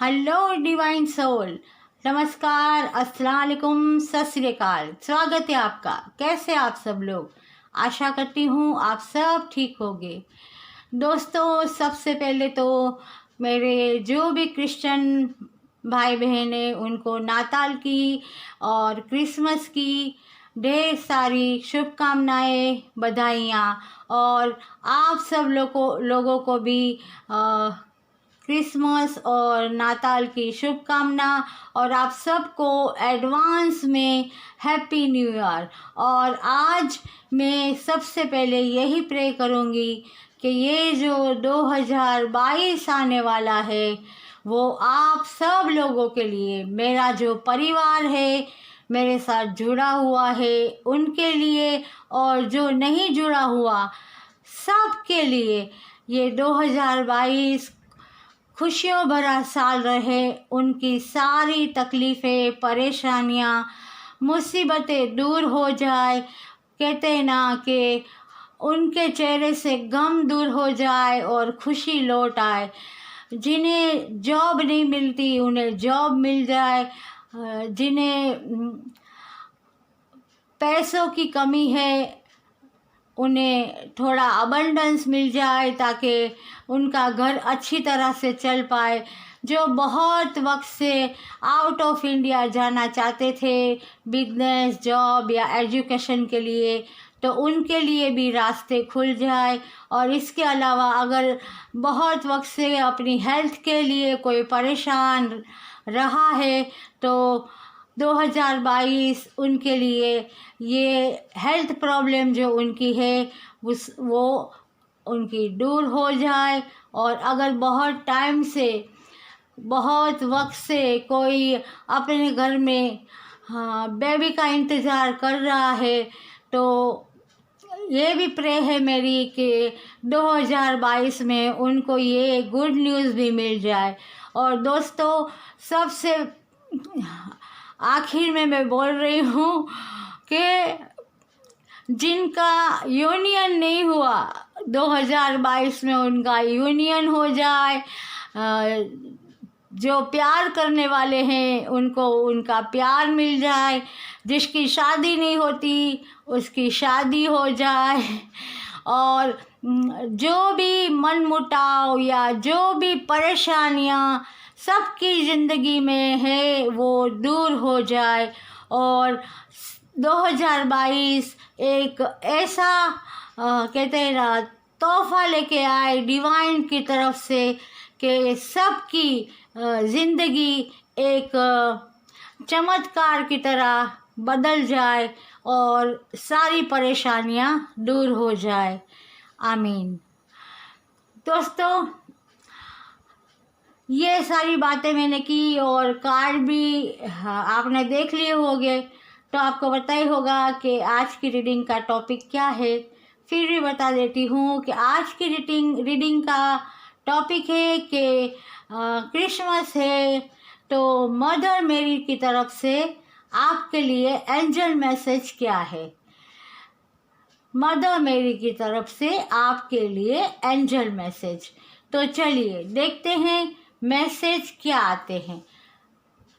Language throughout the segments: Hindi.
हेलो डिवाइन सोल, नमस्कार, अस्सलाम वालेकुम, सत श्री अकाल। स्वागत है आपका। कैसे आप सब लोग? आशा करती हूँ आप सब ठीक होंगे। दोस्तों, सबसे पहले तो मेरे जो भी क्रिश्चियन भाई बहन हैं उनको नाताल की और क्रिसमस की ढेर सारी शुभकामनाएं, बधाइयाँ। और आप सब लोगों को भी क्रिसमस और नाताल की शुभकामना, और आप सबको एडवांस में हैप्पी न्यू ईयर। और आज मैं सबसे पहले यही प्रे करूँगी कि ये जो 2022 आने वाला है वो आप सब लोगों के लिए, मेरा जो परिवार है, मेरे साथ जुड़ा हुआ है उनके लिए, और जो नहीं जुड़ा हुआ सब के लिए, ये 2022 खुशियों भरा साल रहे। उनकी सारी तकलीफ़ें, परेशानियां, मुसीबतें दूर हो जाए। कहते हैं ना कि उनके चेहरे से गम दूर हो जाए और खुशी लौट आए। जिन्हें जॉब नहीं मिलती उन्हें जॉब मिल जाए, जिन्हें पैसों की कमी है उन्हें थोड़ा अबंडेंस मिल जाए ताकि उनका घर अच्छी तरह से चल पाए। जो बहुत वक्त से आउट ऑफ इंडिया जाना चाहते थे बिजनेस, जॉब या एजुकेशन के लिए, तो उनके लिए भी रास्ते खुल जाए। और इसके अलावा अगर बहुत वक्त से अपनी हेल्थ के लिए कोई परेशान रहा है तो 2022 उनके लिए ये हेल्थ प्रॉब्लम जो उनकी है वो उनकी दूर हो जाए। और अगर बहुत टाइम से, बहुत वक्त से कोई अपने घर में बेबी का इंतज़ार कर रहा है तो ये भी प्रे है मेरी कि 2022 में उनको ये गुड न्यूज़ भी मिल जाए। और दोस्तों, सबसे आखिर में मैं बोल रही हूँ कि जिनका यूनियन नहीं हुआ 2022 में उनका यूनियन हो जाए। जो प्यार करने वाले हैं उनको उनका प्यार मिल जाए। जिसकी शादी नहीं होती उसकी शादी हो जाए। और जो भी मनमुटाव या जो भी परेशानियाँ सबकी ज़िंदगी में है वो दूर हो जाए। और 2022 एक ऐसा कहते हैं ना तोहफा लेके आए डिवाइन की तरफ से कि सबकी ज़िंदगी एक चमत्कार की तरह बदल जाए और सारी परेशानियां दूर हो जाए। आमीन। दोस्तों, ये सारी बातें मैंने की और कार्ड भी आपने देख लिए होंगे, तो आपको पता ही होगा कि आज की रीडिंग का टॉपिक क्या है। फिर भी बता देती हूँ कि आज की रीडिंग का टॉपिक है कि क्रिसमस है, तो मदर मेरी की तरफ से आपके लिए एंजल मैसेज क्या है। मदर मेरी की तरफ से आपके लिए एंजल मैसेज। तो चलिए देखते हैं मैसेज क्या आते हैं।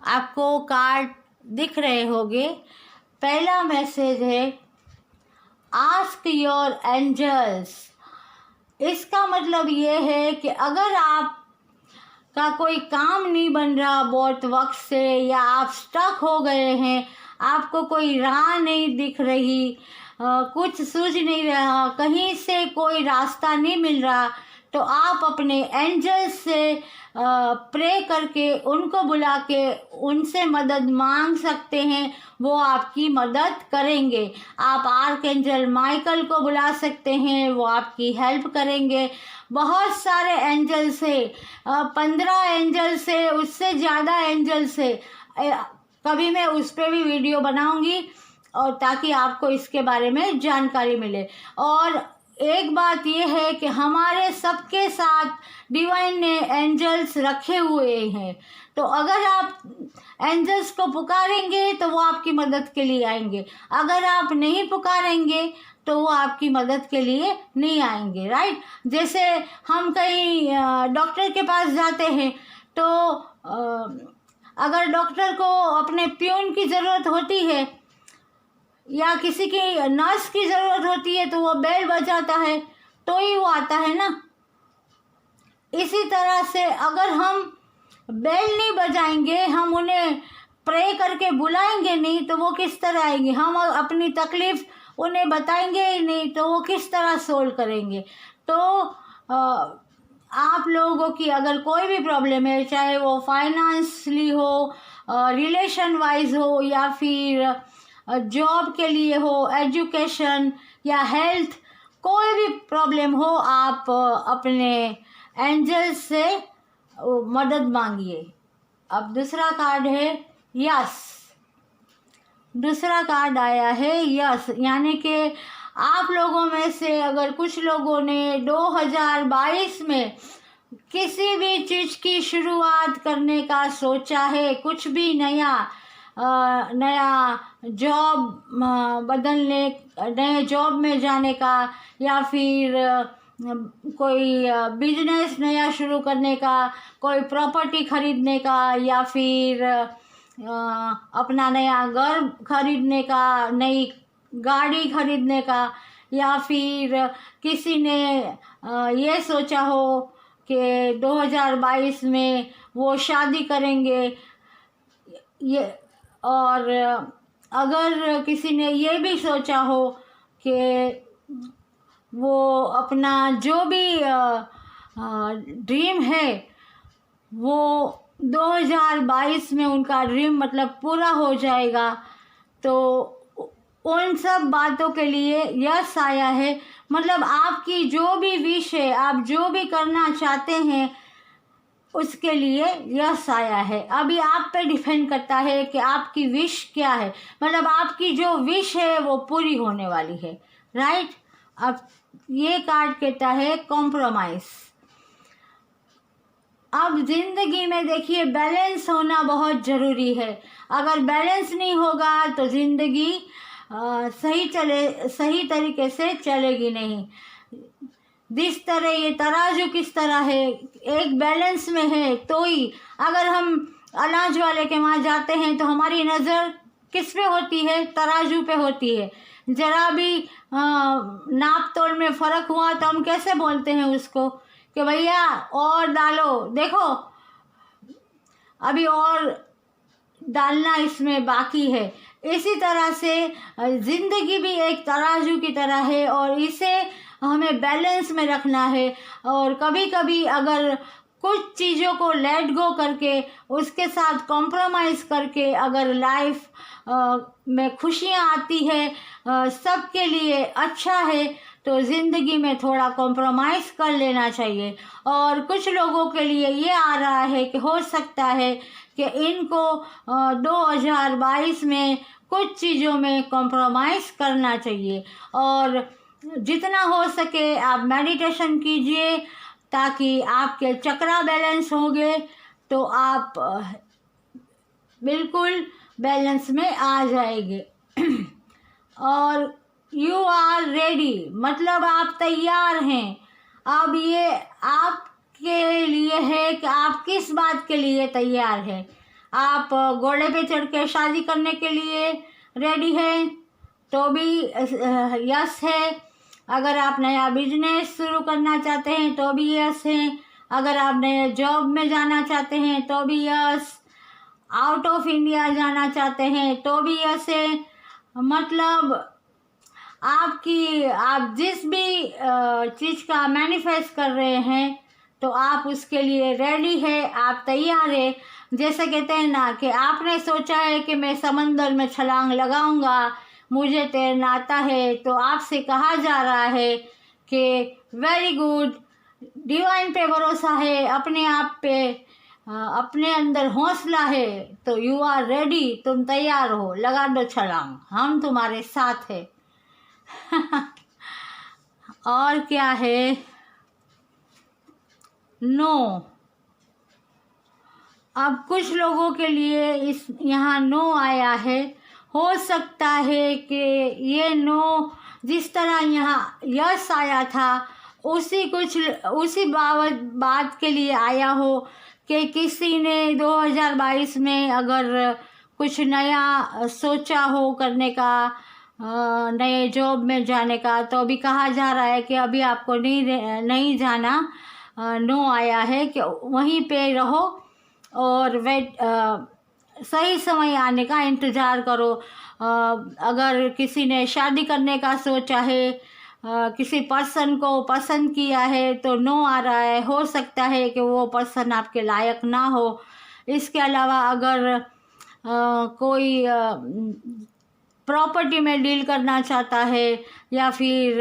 आपको कार्ड दिख रहे होंगे। पहला मैसेज है आस्क योर एंजल्स। इसका मतलब ये है कि अगर आप का कोई काम नहीं बन रहा बहुत वक्त से, या आप स्टक हो गए हैं, आपको कोई राह नहीं दिख रही, कुछ सूझ नहीं रहा, कहीं से कोई रास्ता नहीं मिल रहा, तो आप अपने एंजल्स से प्रे करके उनको बुला के उनसे मदद मांग सकते हैं। वो आपकी मदद करेंगे। आप आर्कएंजल माइकल को बुला सकते हैं, वो आपकी हेल्प करेंगे। बहुत सारे एंजल से 15 एंजल से, उससे ज़्यादा एंजल से, कभी मैं उस पर भी वीडियो बनाऊंगी और ताकि आपको इसके बारे में जानकारी मिले। और एक बात यह है कि हमारे सबके साथ डिवाइन ने एंजल्स रखे हुए हैं, तो अगर आप एंजल्स को पुकारेंगे तो वो आपकी मदद के लिए आएंगे। अगर आप नहीं पुकारेंगे तो वो आपकी मदद के लिए नहीं आएंगे। राइट? जैसे हम कहीं डॉक्टर के पास जाते हैं तो अगर डॉक्टर को अपने प्यून की ज़रूरत होती है या किसी की नर्स की ज़रूरत होती है तो वो बेल बजाता है तो ही वो आता है ना। इसी तरह से अगर हम बेल नहीं बजाएंगे, हम उन्हें प्रे करके बुलाएंगे नहीं तो वो किस तरह आएंगे। हम अपनी तकलीफ़ उन्हें बताएंगे ही नहीं तो वो किस तरह सोल्व करेंगे। तो आप लोगों की अगर कोई भी प्रॉब्लम है, चाहे वो फाइनेंशियली हो, रिलेशन वाइज हो, या फिर जॉब के लिए हो, एजुकेशन या हेल्थ, कोई भी प्रॉब्लम हो, आप अपने एंजल्स से मदद मांगिए। अब दूसरा कार्ड है यस। दूसरा कार्ड आया है यस, यानी कि आप लोगों में से अगर कुछ लोगों ने 2022 में किसी भी चीज़ की शुरुआत करने का सोचा है, कुछ भी नया जॉब बदलने, नए जॉब में जाने का, या फिर कोई बिजनेस नया शुरू करने का, कोई प्रॉपर्टी खरीदने का, या फिर अपना नया घर खरीदने का, नई गाड़ी खरीदने का, या फिर किसी ने ये सोचा हो कि 2022 में वो शादी करेंगे, ये, और अगर किसी ने ये भी सोचा हो कि वो अपना जो भी ड्रीम है वो 2022 में उनका ड्रीम मतलब पूरा हो जाएगा, तो उन सब बातों के लिए यस आया है। मतलब आपकी जो भी विश है, आप जो भी करना चाहते हैं, उसके लिए यस आया है। अभी आप पे डिपेंड करता है कि आपकी विश क्या है, मतलब आपकी जो विश है वो पूरी होने वाली है, राइट। अब ये कार्ड कहता है कॉम्प्रोमाइज़। अब ज़िंदगी में देखिए बैलेंस होना बहुत ज़रूरी है। अगर बैलेंस नहीं होगा तो ज़िंदगी सही तरीके से चलेगी नहीं। जिस तरह ये तराजू किस तरह है, एक बैलेंस में है तो ही। अगर हम अनाज वाले के वहाँ जाते हैं तो हमारी नज़र किस पे होती है? तराजू पे होती है। ज़रा भी नाप तोल में फ़र्क हुआ तो हम कैसे बोलते हैं उसको कि भैया और डालो, देखो अभी और डालना इसमें बाकी है। इसी तरह से ज़िंदगी भी एक तराजू की तरह है और इसे हमें बैलेंस में रखना है। और कभी कभी अगर कुछ चीज़ों को लेट गो करके, उसके साथ कॉम्प्रोमाइज़ करके अगर लाइफ में खुशियाँ आती है, सबके लिए अच्छा है, तो ज़िंदगी में थोड़ा कॉम्प्रोमाइज़ कर लेना चाहिए। और कुछ लोगों के लिए ये आ रहा है कि हो सकता है कि इनको 2022 में कुछ चीज़ों में कॉम्प्रोमाइज़ करना चाहिए। और जितना हो सके आप मेडिटेशन कीजिए ताकि आपके चक्रा बैलेंस होंगे तो आप बिल्कुल बैलेंस में आ जाएंगे। और यू आर रेडी, मतलब आप तैयार हैं। अब ये आपके लिए है कि आप किस बात के लिए तैयार हैं। आप घोड़े पे चढ़ के शादी करने के लिए रेडी हैं तो भी यस है। अगर आप नया बिजनेस शुरू करना चाहते हैं तो भी यस है। अगर आप नए जॉब में जाना चाहते हैं तो भी यस। आउट ऑफ इंडिया जाना चाहते हैं तो भी यस है। मतलब आप जिस भी चीज़ का मैनिफेस्ट कर रहे हैं तो आप उसके लिए रेडी है, आप तैयार है। जैसे कहते हैं ना कि आपने सोचा है कि मैं समंदर में छलांग लगाऊंगा, मुझे तैरना आता है, तो आपसे कहा जा रहा है कि वेरी गुड, डिवाइन पे भरोसा है, अपने आप पे अपने अंदर हौसला है, तो यू आर रेडी, तुम तैयार हो, लगा दो छलांग, हम तुम्हारे साथ है। और क्या है? नो। अब कुछ लोगों के लिए यहाँ नो आया है। हो सकता है कि ये नो जिस तरह यहाँ यस आया था उसी बात के लिए आया हो कि किसी ने 2022 में अगर कुछ नया सोचा हो करने का, नए जॉब में जाने का, तो अभी कहा जा रहा है कि अभी आपको नहीं जाना, नो आया है कि वहीं पे रहो और सही समय आने का इंतज़ार करो। अगर किसी ने शादी करने का सोचा है, किसी पर्सन को पसंद किया है, तो नो आ रहा है। हो सकता है कि वो पर्सन आपके लायक ना हो। इसके अलावा अगर कोई प्रॉपर्टी में डील करना चाहता है या फिर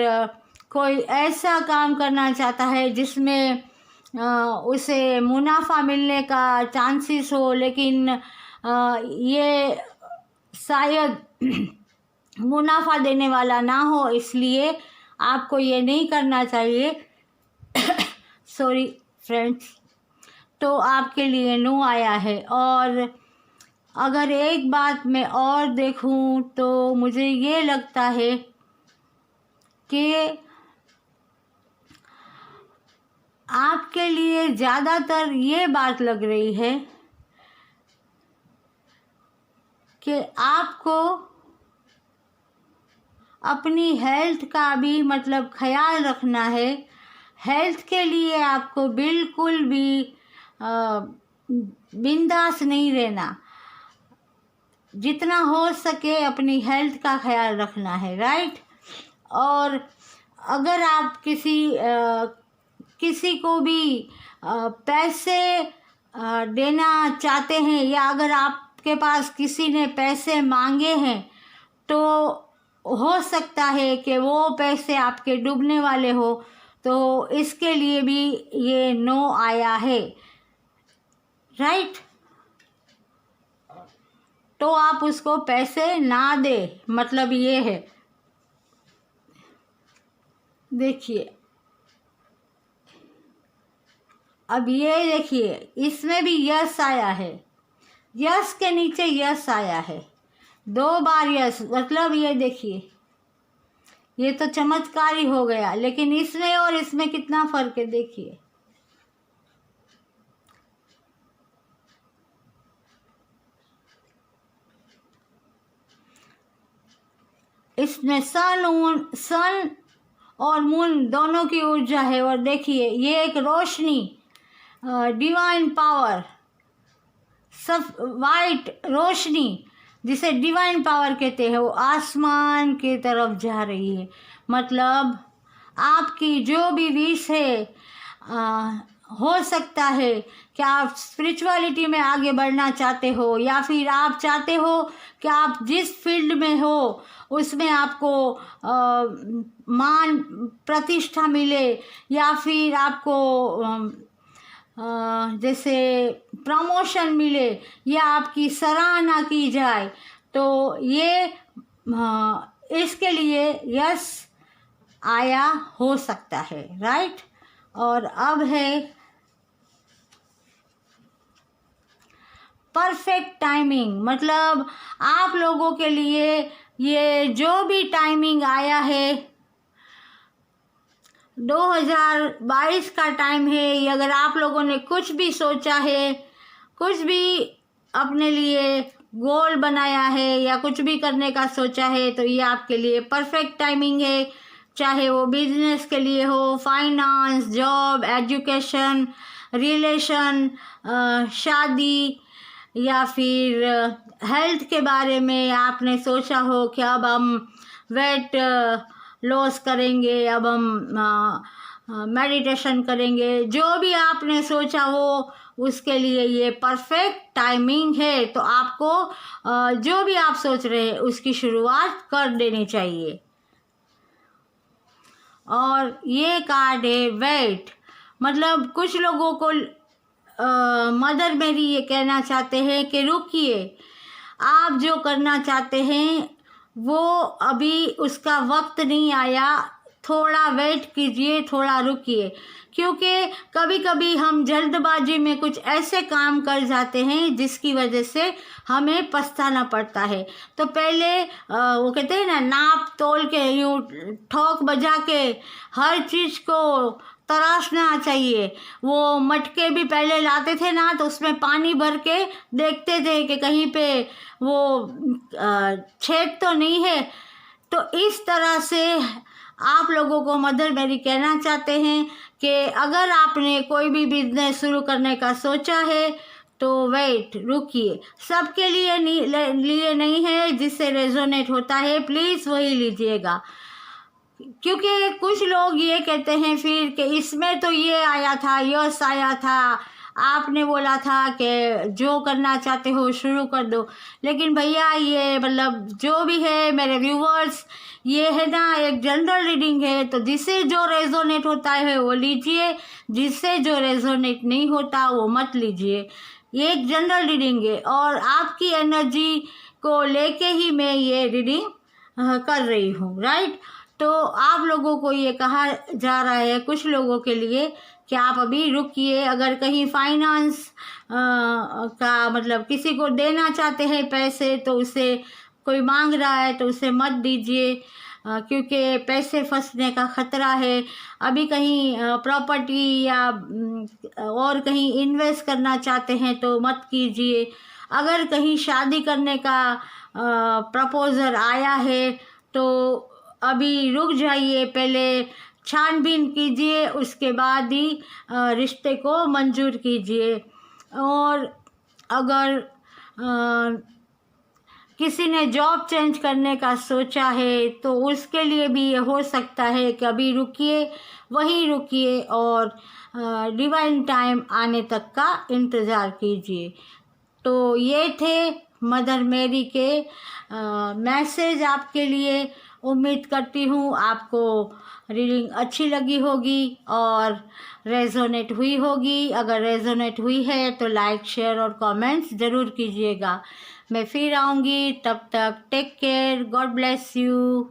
कोई ऐसा काम करना चाहता है जिसमें उसे मुनाफा मिलने का चांसेस हो, लेकिन ये शायद मुनाफा देने वाला ना हो, इसलिए आपको ये नहीं करना चाहिए। सॉरी फ्रेंड्स, तो आपके लिए नो आया है। और अगर एक बात मैं और देखूं तो मुझे ये लगता है कि आपके लिए ज़्यादातर ये बात लग रही है कि आपको अपनी हेल्थ का भी मतलब ख्याल रखना है। हेल्थ के लिए आपको बिल्कुल भी बिंदास नहीं रहना। जितना हो सके अपनी हेल्थ का ख्याल रखना है, राइट। और अगर आप किसी को भी पैसे देना चाहते हैं, या अगर आपके पास किसी ने पैसे मांगे हैं, तो हो सकता है कि वो पैसे आपके डूबने वाले हो, तो इसके लिए भी ये नो आया है, राइट। तो आप उसको पैसे ना दे, मतलब ये है। देखिए, अब ये देखिए, इसमें भी यस आया है, यस के नीचे यस आया है, 2 बार यस, मतलब ये देखिए, ये तो चमत्कार ही हो गया। लेकिन इसमें और इसमें कितना फर्क है, देखिए। इसमें सन और मून दोनों की ऊर्जा है। और देखिए, ये एक रोशनी, डिवाइन पावर, सब वाइट रोशनी जिसे डिवाइन पावर कहते हैं, वो आसमान की तरफ जा रही है। मतलब आपकी जो भी विश है, हो सकता है कि आप स्पिरिचुअलिटी में आगे बढ़ना चाहते हो, या फिर आप चाहते हो कि आप जिस फील्ड में हो उसमें आपको मान प्रतिष्ठा मिले, या फिर आपको जैसे प्रमोशन मिले, या आपकी सराहना की जाए, तो ये इसके लिए यस आया हो सकता है, राइट। और अब है परफेक्ट टाइमिंग। मतलब आप लोगों के लिए ये जो भी टाइमिंग आया है, 2022 का टाइम है। ये अगर आप लोगों ने कुछ भी सोचा है, कुछ भी अपने लिए गोल बनाया है, या कुछ भी करने का सोचा है, तो ये आपके लिए परफेक्ट टाइमिंग है। चाहे वो बिजनेस के लिए हो, फाइनेंस, जॉब, एजुकेशन, रिलेशन, शादी, या फिर हेल्थ के बारे में आपने सोचा हो कि अब हम वेट लॉस करेंगे, अब हम मेडिटेशन करेंगे, जो भी आपने हो उसके लिए ये परफेक्ट टाइमिंग है। तो आपको जो भी आप सोच रहे हैं उसकी शुरुआत कर देनी चाहिए। और ये कार्ड है वेट। मतलब कुछ लोगों को मदर मेरी ये कहना चाहते हैं कि रुकिए, आप जो करना चाहते हैं वो अभी उसका वक्त नहीं आया, थोड़ा वेट कीजिए, थोड़ा रुकिए। क्योंकि कभी कभी हम जल्दबाजी में कुछ ऐसे काम कर जाते हैं जिसकी वजह से हमें पछताना पड़ता है। तो पहले वो कहते हैं ना, नाप तोल के, यूँ ठोक बजा के हर चीज़ को तराशना चाहिए। वो मटके भी पहले लाते थे ना, तो उसमें पानी भर के देखते थे कि कहीं पे वो छेद तो नहीं है। तो इस तरह से आप लोगों को मदर मेरी कहना चाहते हैं कि अगर आपने कोई भी बिजनेस शुरू करने का सोचा है तो वेट, रुकिए। सबके लिए नहीं है, जिससे रेजोनेट होता है प्लीज़ वही लीजिएगा। क्योंकि कुछ लोग ये कहते हैं फिर कि इसमें तो ये आया था, यस आया था, आपने बोला था कि जो करना चाहते हो शुरू कर दो। लेकिन भैया ये मतलब जो भी है मेरे व्यूवर्स, ये है ना एक जनरल रीडिंग है, तो जिससे जो रेजोनेट होता है वो लीजिए, जिससे जो रेजोनेट नहीं होता वो मत लीजिए। ये एक जनरल रीडिंग है और आपकी एनर्जी को लेके ही मैं ये रीडिंग कर रही हूँ, राइट। तो आप लोगों को ये कहा जा रहा है कुछ लोगों के लिए कि आप अभी रुकिए। अगर कहीं फाइनेंस का मतलब किसी को देना चाहते हैं पैसे, तो उसे कोई मांग रहा है तो उसे मत दीजिए, क्योंकि पैसे फंसने का ख़तरा है। अभी कहीं प्रॉपर्टी या और कहीं इन्वेस्ट करना चाहते हैं तो मत कीजिए। अगर कहीं शादी करने का प्रपोज़ल आया है तो अभी रुक जाइए, पहले छानबीन कीजिए, उसके बाद ही रिश्ते को मंजूर कीजिए। और अगर किसी ने जॉब चेंज करने का सोचा है तो उसके लिए भी ये हो सकता है कि अभी रुकिए, वहीं रुकिए और डिवाइन टाइम आने तक का इंतज़ार कीजिए। तो ये थे मदर मेरी के मैसेज आपके लिए। उम्मीद करती हूँ आपको रीडिंग अच्छी लगी होगी और रेजोनेट हुई होगी। अगर रेजोनेट हुई है तो लाइक, शेयर और कमेंट्स ज़रूर कीजिएगा। मैं फिर आऊँगी, तब तक take care, God bless you.